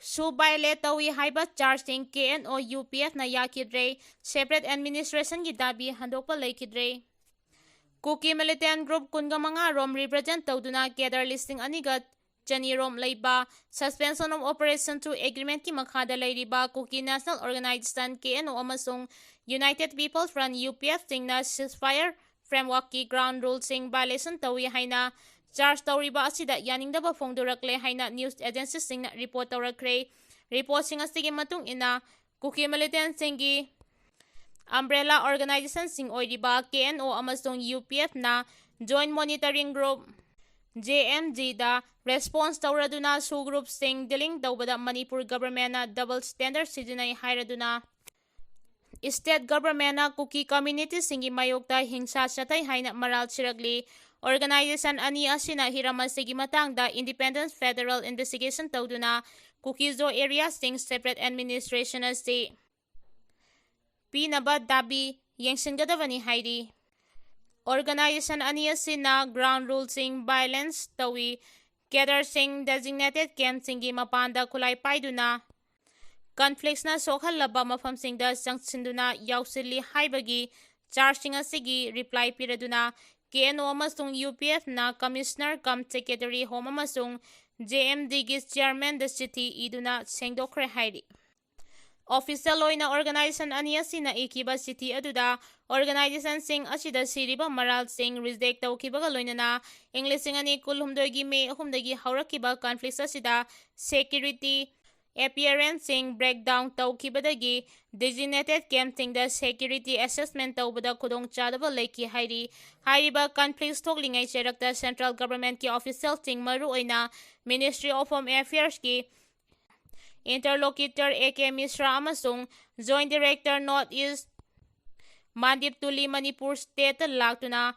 su violate tawi haiba charging KNO UPF na yakidre separate administration gi dabi handokpa laikidre. Kuki Militant Group kunga mga rom represent tawduna kedar listing anigat Chani Rom Laiba, suspension of operation through agreement ki makhada layriba Kuki National Organization KNO amasung United People's Front UPF sing na ceasefire framework ki ground rules sing violation tawi haina charge tawriba asida yaningdaba phongdurakle haina news agencies sing na report tawrakre. Report sing asigi matung ina Kuki Militant singi umbrella organization sing oiriba KNO amasung UPF na Joint Monitoring Group JMG da response tawraduna su group sing dealing tawbada Manipur government na double standard sijinay hairaduna state government na Kuki community singi mayokta hingsa satay haina maral siragli organization ani asina hirama sigi matangda independent federal investigation tawduna Kuki zo area sing separate administration si pinaba dabi yengsingadavani haidi organization aniya sina ground rule sing violence tawi gather sing designated camp singi mapanda kulay paiduna conflicts na sokhallaba mafam singda sangsinduna yausili haibagi charging asigi reply piraduna KNO amasung UPF na commissioner cum secretary home amasung JMD gi chairman the city iduna sengdokre haidi official oina organization aniya sina ikiba city aduda organization sing asida siriba maral sing reject tawkibaga loinana english sing ani kulhumdogi me ahumdagi haurakiba conflicts asida security appearance sing breakdown tawkibadagi designated camp sing the security assessment tawbada khudong chadaba leki hairi hariba conflicts thoklingai cherakta central government ki official sing maru oina Ministry of Home Affairs ki interlocutor AK Misra amasung Joint Director Northeast Mandip Tuli Manipur State laktuna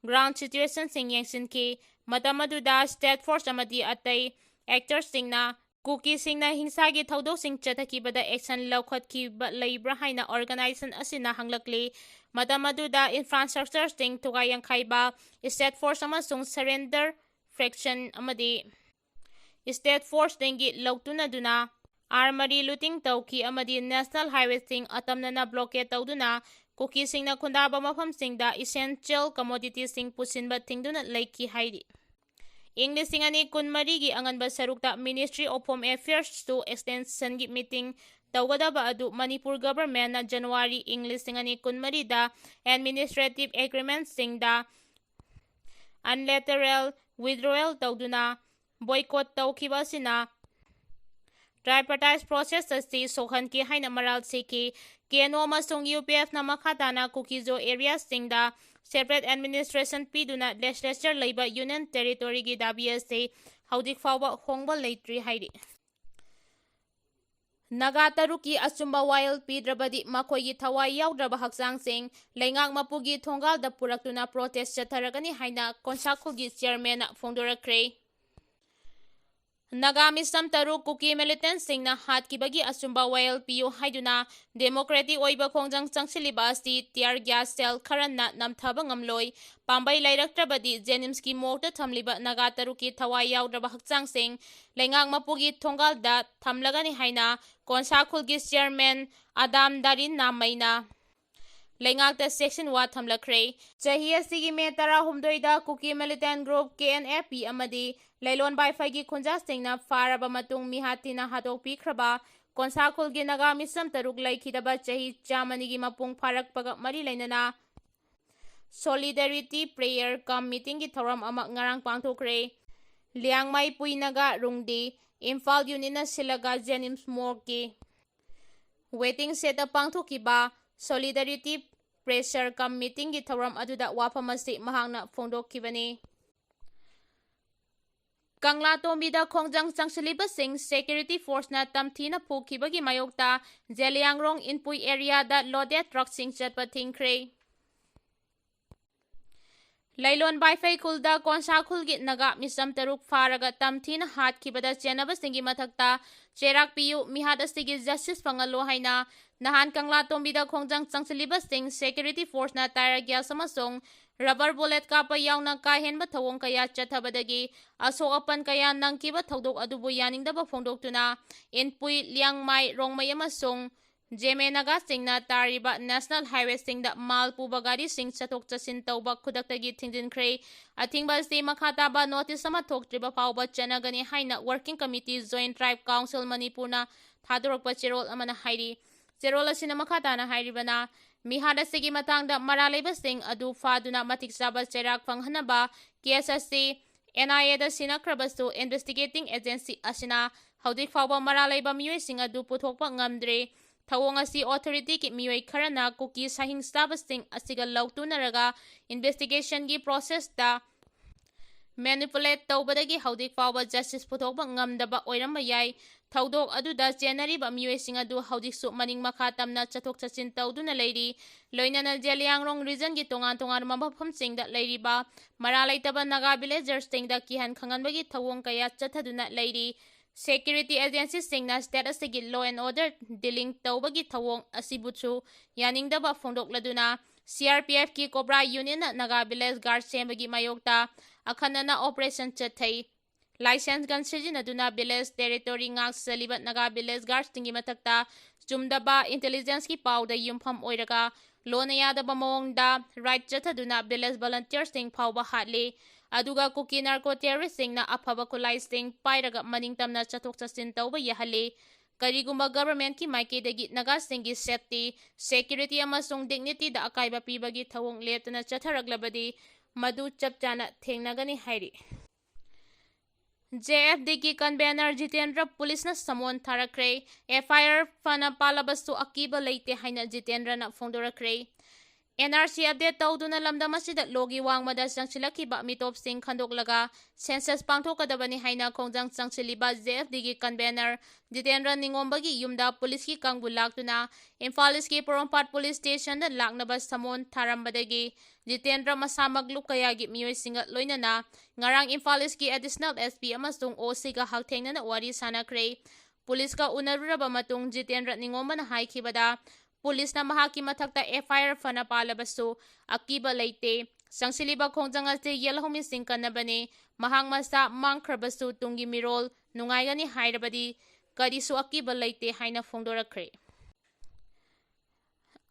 ground situation sing yengsin ki matamaduda state force amadi atay actors sing na Kuki sing na hingsagi thawdok sing chathakibada action lawkhat ki laibra haina organization asina hanglakli matamaduda infrastructure sing tugayang khaiba state force amasung surrender fraction amadi state force dengi lawtuna duna armory looting tawki amadi national highway sing atamnana blockade tawduna Kuki sing na kundaba mafam sing da essential commodities sing pusinba tingduna laiki haidi English sing ani kunmari gi anganba sarukta Ministry of Home Affairs to extension gi meeting tawgadaba adu Manipur government na January English sing ani kunmari da administrative agreement sing da unilateral withdrawal tawduna boycott tawkiba sina tripartite process asi sohan ki haina maral siki KNO amasung UPF na makhatana Kukizo area sing da separate administration piduna legislature leiba union territory gi WSA haudik fawba hongba leitri haidi Naga taruki achumba wild pidrabadi makoyi thawai yaudraba haksang sing leingak mapugi thongal da puraktuna protest chatharagani haina konsakhu gi chairman phongdorakre Naga Miyam taru Kuki Militant sing na hat kibagi asumba wild piyo haiduna democratic oiba khongjang changsiliba asi tear gas cell kharanna namthaba ngamloi pambai lairaktrabadi jenimski mokta thamliba Naga taru ki thawai yaudraba hakchang sing lengak mapugi thongal da thamlagani haina konsakhul gi chairman Adam Darin namaina Lengakta section wa thamlakre chahi asigi me tara humdoida Kuki Militant Group KNFP amadi Lailon by Fagi Kunja Singna Faraba Matung Mihatina Hatok Pikraba Konsakhul gi Naga Miyam taruk laikidaba chahi chamanigi mapung pharak paga mari lainana Solidarity Prayer Come Meeting gi thoram ama ngarang pangthokre Liangmai Pui Naga Rungdi Imphal Unina Silaga Jenims Morki Waiting set a pangthokiba Solidarity Pressure Come Meeting gi thoram aduda wapamasi mahangna phongdokkibani Kangla tombida khongjang changsiliba sing security force na tamthina phokibagi mayokta Jeliangrong Inpui area da loaded truck sing chatpa thingkhre Lailon by Fai Kulda Konsakhul gi Naga Miyam taruk faraga tamthina hat kibada chenaba singi mathakta cherak piyu mihat asigi justice pangalo haina nahan Kangla tombida khongjang changsiliba sing security force na tara gyal samasong rubber bullet kapa yauna kahenba thawong kaya chathabadagi asok apan kaya nangkiba thodok adubu yaningdaba phongdoktuna inpui liangmai rongmai amasung jeme naga singna tariba national highway singda mal puba gari sing chatok chasin tawba khudaktagi thingdinkhre athingba si makhataba notice ama thoktriba phawba chanagani haina working committee joint tribe council manipurna thadorokpa cherol amana hairi cherol asina makhatana hairibana mihada sigi matangda maraleba sing adu faduna matik saba cherak phanghanaba KSSC NIA da sinakrabasu investigating agency asina haudik fawba maraleba miyoi sing adu puthokpa ngamdre thawong asi authority ki miyoi kharana kuki sahing stabasting asiga lautunaraga investigation gi process da manipulate tawbadagi haudik fawba justice puthokpa ngamdaba oiramba yai thawdok aduda chenariba miyoi sing adu haudiksu maning makha tamna chathok chachin tawduna leiri loinana jeliangrong region gi tongan tongan mabham singda leiriba maralaitaba naga villagers singda kihan khanganbagi thawong kaya chathaduna leiri security agencies singna status gi law and order dealing tawbagi thawong asibuchu yaningdaba phongdokladuna CRPF ki Cobra Union na Naga Village Guard sembagi mayokta akhanana operation chathai license gun sijinaduna village territory ngak salibat Naga Village Guard tingi matakta chumdaba intelligence ki pau da yumpham oiraga lonayadaba mawongda right chathaduna village volunteers sing phawba hatli aduga kuki narco terrorist sing na afaba kulai sing pairaga maningtamna chathok chasin tawba yahali karigumba government ki maikeidagi naga singi safety security amasung dignity da akaiba pibagi thawong leptana chatharaglabadi madu chapchana thengnagani hairi JFD ki convener Jitendre police na samon tharakre FIR fana palabastu akiba leite haina Jitendre na phongdorakre NRC update tawduna lamdam asida logi wangmada sangsilakiba mitop sing khandoklaga census pangthokadabani haina khongjang sangsiliba JFD gi convener Jitendre ningombagi yumda police ki kangbu laktuna Imphal East ki Porompat police station da laknaba samon tharambadagi Jitendre masamaglup kayagi miyoi singa loinana ngarang Imphal East ki additional SP amasung OC ga hakthengna wari sanakre police ka unaruraba matung Jitendre ningombana haikibada police na mahaki matakta FIR fana palabasu akiba leite sangsiliba khongjang ate yelhomi singkanabane mahang masa mangkhrabasu tungi mirol nungaigani hairabadi kadisu akiba leite haina phongdorakre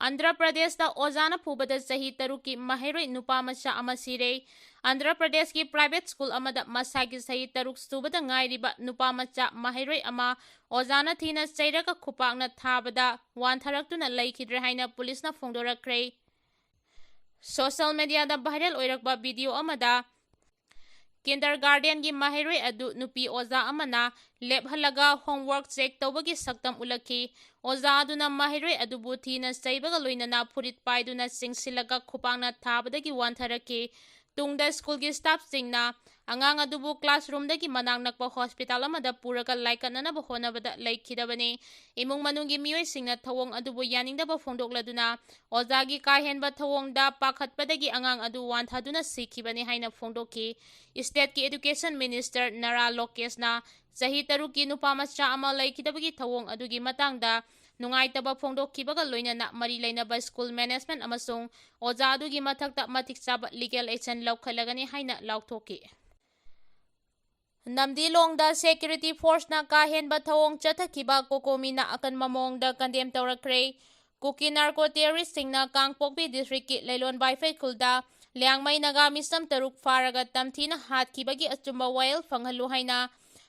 Andhra Pradesh da ozana phubada sahi taruki Maheiroi nupa macha amasire Andhra Pradesh ki private school amada masagi sahi taruk subada ngairiba nupa macha Maheiroi ama ozana thina chairaka khupakna thabada wan tharaktuna laikhidre haina police na phongdorakre social media da viral oirakba video amada kindergarten gi Maheiroi adu nupi oza amana lebhalaga homework check tawbagi saktam ulaki oza aduna Maheiroi adubu thina saibaga loinana phurit paiduna singsilaga khupangna thabadagi wantharaki tungda school gi staff singna angang adubu classroom dagi manang nakpa hospital amada puraga laikanana ba honabada laikhidabani imung manungi miyoi singna thawong adubu yaningdaba phongdokladuna ozagi kahenba thawongda pakhatpadagi angang adu wanthaduna sikhibani haina phongdoki state ki education minister Nara Lokeshna sahi taruki nupamacha ama laikhidabagi thawong adugi matangda nungaitaba phongdokkibaga loinana mari leinaba school management amasung oza adugi mathakta matik chaba legal action laukhalagani haina lauktoki Namdilongda security force na kahenba thawong chathakiba kokomina akan mamongda condemn tawrakre Kuki narco terrorist singna Kangpokpi district ki Leilon Baifei khulda Liangmai Naga Miyam taruk faraga tamthina hatkibagi achumba wail phanghalu haina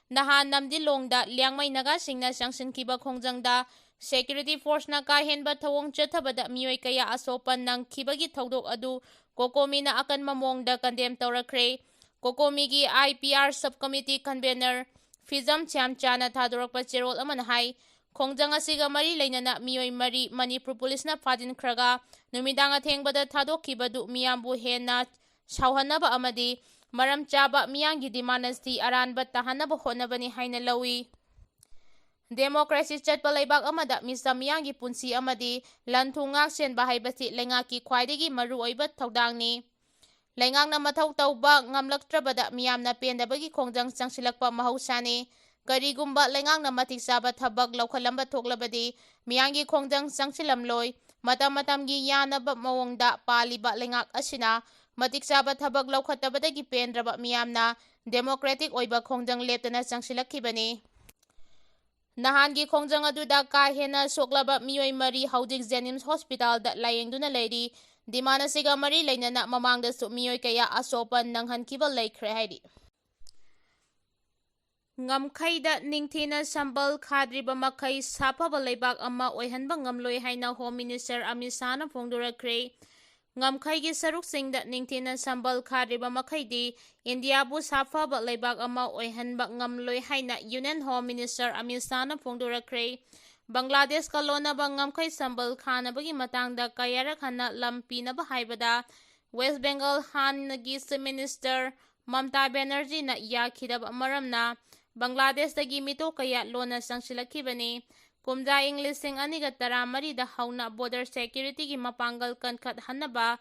nahan namdilongda Liangmai Naga singna sangsinkiba khongjangda security force na kahenba thawong chathabada miyoi kaya asopan nang khibagi thodok adu kokomina akan mamongda condemn tawrakre Kokomi gi IPR subcommittee convener Fizam Chamchana thadorakpa cherol aman hai khongjang asiga mari leinana miyoi mari Manipur police na fadin khraga numidang athengbada thadokkibadu miyambu henna sauhanaba amadi maram chaba miyangi dimanasti aranba tahanaba honabani haina lawi democracy chatpa leibak amada misa miyangi punsi amadi lanthungak sen bahaibasi lengaki khwaidagi maru oiba thodangni Laingangna mathau tauba ngamlaktrabada miyamna pendabagi khongjang changsilakpa mahausani karigumba laingangna matik saba thabak laukhalamba thoklabadi miyangi khongjang changsilamloi matam matamgi yanaba mawongda paliba laingak asina matik chaba thabak laukhatabadagi pendraba miyamna democratic oiba khongjang leptana changsilakhibani. Nahangi khongjang aduda ka hena soklaba miyoi mari haudik Jennings Hospital da layengduna leiri. Dimana siga mari lainana mamangda su miyoi kaya asopan nanghankiba laikhre haidi. Ngamkhaida ningthina sambal khadriba makai sapaba leibak ama oihanba ngamloi haina Home Minister Amit Shahna phongdorakre. Ngamkhaigi saruksingda ningthina sambal khadriba makhaidi India bu sapaba leibak ama oihanba ngamloi haina Union Home Minister Amit Shahna phongdorakre. Bangladesh ka lonaba ngamkhai sambal khanabagi matangda kayarak hana lampinaba haibada West Bengal Hanagi Minister Mamta Banerjee na yakhidaba maramna Bangladesh dagi mito kaya lona sangsilakibani. Kumda English sing aniga taramari da HOUNA border security gi mapangal kankhat hanaba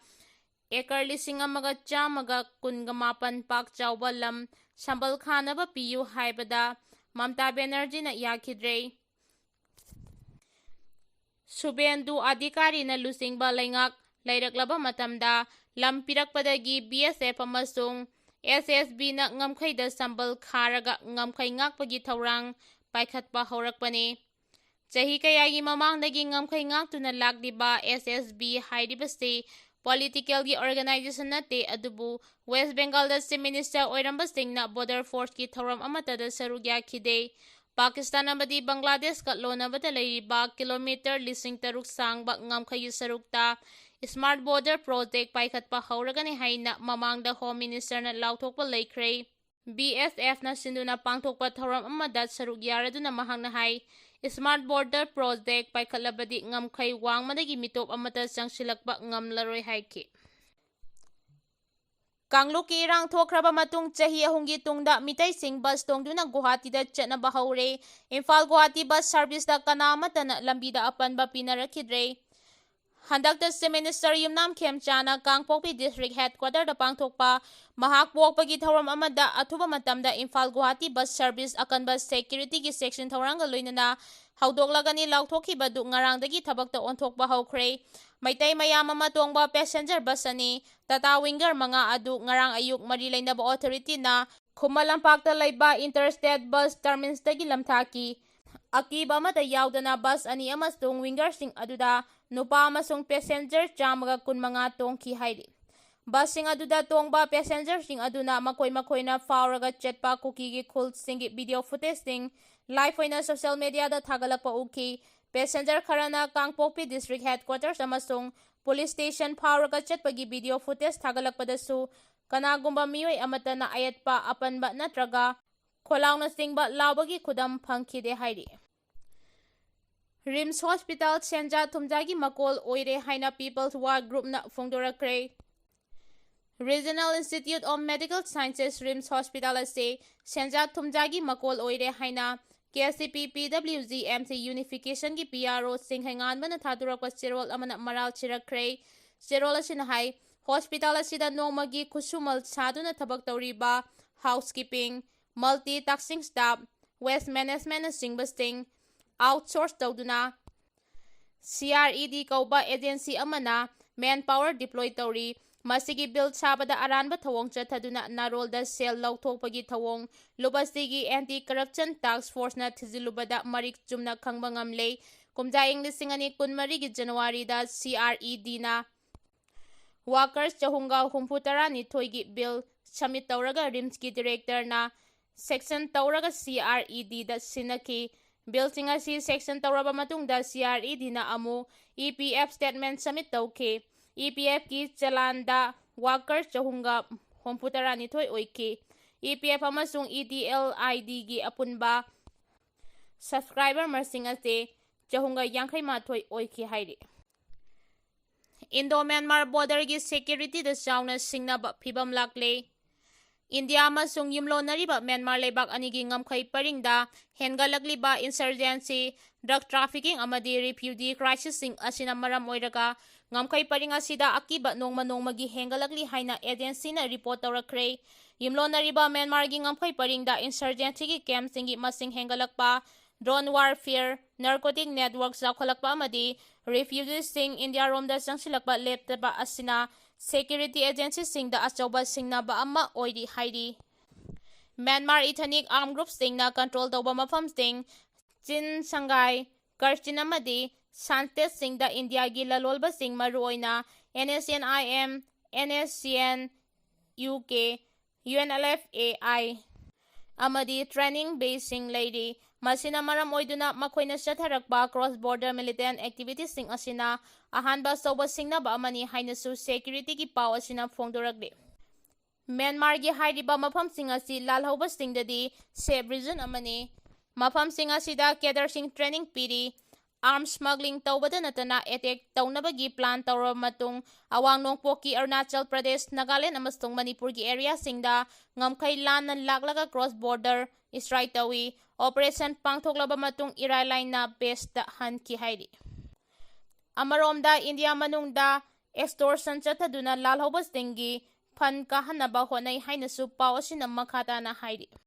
ekar lising amaga chamaga kungamapan pak chawba lam sambal khanaba piyu haibada Mamta Banerjee na yakhidre. Subendu adhikari na lusingba laingak lairaklaba matamda lam pirakpadagi BSF amasung SSB na ngamkhaida sambal kharaga ngamkhai ngakpagi thaurang paikhatpa haurakpani. Chahi kayagi mamangdagi ngamkhai ngaktuna lakdiba SSB hairibasi political gi organization nate adubu West Bengal da Chief Minister oirambasing na border force ki thauram amatada sarugya khide. Pakistan amadi Bangladesh ka lonabada leiriba kilometer lising taruk sangba ngamkhai sarukta Smart Border Project paikhatpa hauragani haina mamangda Home Minister na lauthokpa laikhre. BSF na sinduna pangthokpa thauram amada saruk yaraduna mahangna hai Smart Border Project paikhatlabadi ngamkhai wangmadagi mitop amata changsilakpa ngamlaroi haiki. Kangluki irang thokraba matung chahi ahungi tungda mitaising bus tongduna Guwahati da chatnaba haure. Imphal Guwahati bus service da kanamatana lambida apanba pinarakhidre. Handakta Chief Minister Yumnam Khemchana Kangpokpi District Headquarter da pangthokpa mahak pokpagi thauram amada athuba matamda Imphal Guwahati bus service akanba security gi section thauranga loinana haudoklagani lauthokiba du ngarangdagi thabakta onthokpa haukhre. Maitai mayam ama tongba passenger bus ani Tata Winger mga adu ngarang ayuk mari lainaba authority na Khumalampakta laiba Interstate bus terminus dagi lamthaki. Akiba amata yaudana bus ani amasung winger sing aduda nupa amasung passenger chamaga kun mga tongki haidi. Bus sing aduda tongba passenger sing aduna makoy na fauraga chetpa Kuki gi khul singi video footage sing live oina social media da thagalakpa uki. Passenger kharana Kangpokpi District Headquarters amasung police station fauraga chetpagi video footage thagalakpadasu kanagumba miyoi amata na ayatpa apanba natraga kholauna singba laubagi khudam phangkhide haidi. Rims Hospital Senja Thumjagi Makol Oire Haina People's War Group na phongdorakre. Regional Institute of Medical Sciences Rims Hospital ase Senja Thumjagi Makol Oire Haina KCP PWG MC Unification gi PRO Singhangan mana thadurakpa Chirol amana maral chirakre. Chirol asina hai hospital asida nongmagi khusumal saduna thabak tawriba housekeeping multitasking staff waste management singbasting outsource tawduna CRED kauba agency amana manpower deploy tawri. Masigi build sabada aranba thawong chathaduna narol da sel lauthokpagi thawong lubasigi anti-corruption task force na thizilubada marik chumna khangba ngamle. Kumjaing lisingani kunmari gi January da CRED na workers chahunga humputara ni thoigi bill submit tawraga rims ki director na section tawraga CRED da sinaki. Bill singa si section tawraba matungda CRED na amu EPF statement submit tawke. EPF ki chalanda workers chahunga humputara ni thoi oike. EPF amasung EDLID gi apunba subscriber masing ase chahunga yangkhai ma thoi oike haide. Indo-Myanmar border gi security da chauna singnaba phibam lakle. India amasung yumlonariba Myanmar lebak anigi ngamkhai paringda hengalakliba insurgency drug trafficking amadi refugee crisis sing asina maram oiraga ngamkhai paring asida akiba nongmagi hengalakli haina agency na report tawrakre. Yumlonariba Myanmar gi ngamkhai paringda insurgency gi camp singi masing hengalakpa drone warfare narcotic network zakholakpa amadi refugees sing India romda changsilakpa leptaba asina security ꯑꯦꯖꯦꯟꯁꯤꯁꯤꯡꯗ ꯑꯆꯧꯕ ꯁꯤꯡꯅꯕ ꯑꯃ ꯑꯣꯏꯔꯤ ꯍꯥꯏꯔꯤ꯫ Myanmar ethnic armed ꯒ꯭ꯔꯨꯞꯁꯤꯡꯅ control ꯇꯧꯕ ꯃꯐꯝꯁꯤꯡ ꯆꯤꯟ ꯁꯪꯒꯥꯏ, ꯀꯔꯆꯤꯟ ꯑꯃꯗꯤ ꯁꯥꯟꯇꯦꯠꯁꯤꯡꯗ ꯏꯟꯗꯤꯌꯥꯒꯤ ꯂꯂꯣꯟꯕꯁꯤꯡ ꯃꯔꯨꯑꯣꯏꯅ NACNIM, NSCN, UK, UNLFAI ꯑꯃꯗꯤ ꯇ꯭ꯔꯦꯅꯤꯡ ꯕꯦꯁꯁꯤꯡ ꯂꯩꯔꯤ꯫ ꯃꯁꯤꯅ ꯃꯔꯝ ꯑꯣꯏꯗꯨꯅ ꯃꯈꯣꯏꯅ ꯆꯠꯊꯔꯛꯄ ꯀ꯭ꯔꯣꯁ ꯕꯣꯔꯗꯔ ꯃꯤꯂꯤꯇꯦꯟꯠ ꯑꯦꯛꯇꯤꯚꯤꯇꯤꯁꯤꯡ ꯑꯁꯤꯅ ꯑꯍꯥꯟꯕ ꯑꯆꯧꯕ ꯁꯤꯡꯅꯕ ꯑꯃꯅꯤ ꯍꯥꯏꯅꯁꯨ ꯁꯦꯀ꯭ꯌꯨꯔꯤꯇꯤꯒꯤ ꯄꯥꯎ ꯑꯁꯤꯅ ꯐꯣꯡꯗꯣꯔꯛꯂꯤ꯫ ꯃ꯭ꯌꯥꯟꯃꯥꯔꯒꯤ ꯍꯥꯏꯔꯤꯕ ꯃꯐꯝꯁꯤꯡ ꯑꯁꯤ ꯂꯥꯜꯍꯧꯕꯁꯤꯡꯗꯗꯤ ꯁꯦꯐ ꯔꯤꯖꯟ ꯑꯃꯅꯤ꯫ ꯃꯐꯝꯁꯤꯡ ꯑꯁꯤꯗ ꯀꯦꯗꯔꯁꯤꯡ ꯇ꯭ꯔꯦꯅꯤꯡ ꯄꯤꯔꯤ꯫ ꯑꯥꯔꯝꯁ ꯁ꯭ꯃꯒ꯭ꯂꯤꯡ ꯇꯧꯕꯇ ꯅꯠꯇꯅ ꯑꯦꯇꯦꯛ ꯇꯧꯅꯕꯒꯤ ꯄ꯭ꯂꯥꯟ ꯇꯧꯔꯕ ꯃꯇꯨꯡ ꯑꯋꯥꯡ ꯅꯣꯡꯄꯣꯛꯀꯤ ꯑꯔꯨꯅꯥꯆꯜ ꯄ꯭ꯔꯗꯦꯁ, ꯅꯥꯒꯥꯂꯦꯟ ꯑꯃꯁꯨꯡ ꯃꯅꯤꯄꯨꯔꯒꯤ ꯑꯦꯔꯤꯌꯥꯁꯤꯡꯗ ꯉꯝꯈꯩ ꯂꯥꯟꯅ ꯂꯥꯛꯂꯒ ꯀ꯭ꯔꯣꯁ ꯕꯣꯔꯗꯔ ꯁ꯭ꯇ꯭ꯔꯥꯏꯛ ꯇꯧꯏ꯫ ꯑꯣꯄꯔꯦꯁꯟ ꯄꯥꯡꯊꯣꯛꯂꯕ ꯃꯇꯨꯡ ꯏꯔꯥꯏ ꯂꯥꯏꯅ ꯕꯦꯁꯇ ꯍꯟꯈꯤ ꯍꯥꯏꯔꯤ꯫ ꯑꯃꯔꯣꯝꯗ ꯏꯟꯗꯤꯌꯥ ꯃꯅꯨꯡꯗ ꯑꯦꯛꯁꯇꯣꯔꯁꯟ ꯆꯠꯊꯗꯨꯅ ꯂꯥꯜꯍꯧꯕꯁꯤꯡꯒꯤ ꯐꯟ ꯀꯥꯍꯟꯅꯕ ꯍꯣꯠꯅꯩ ꯍꯥꯏꯅꯁꯨ ꯄꯥꯎ ꯑꯁꯤꯅ ꯃꯈꯥ ꯇꯥꯅ ꯍꯥꯏꯔꯤ꯫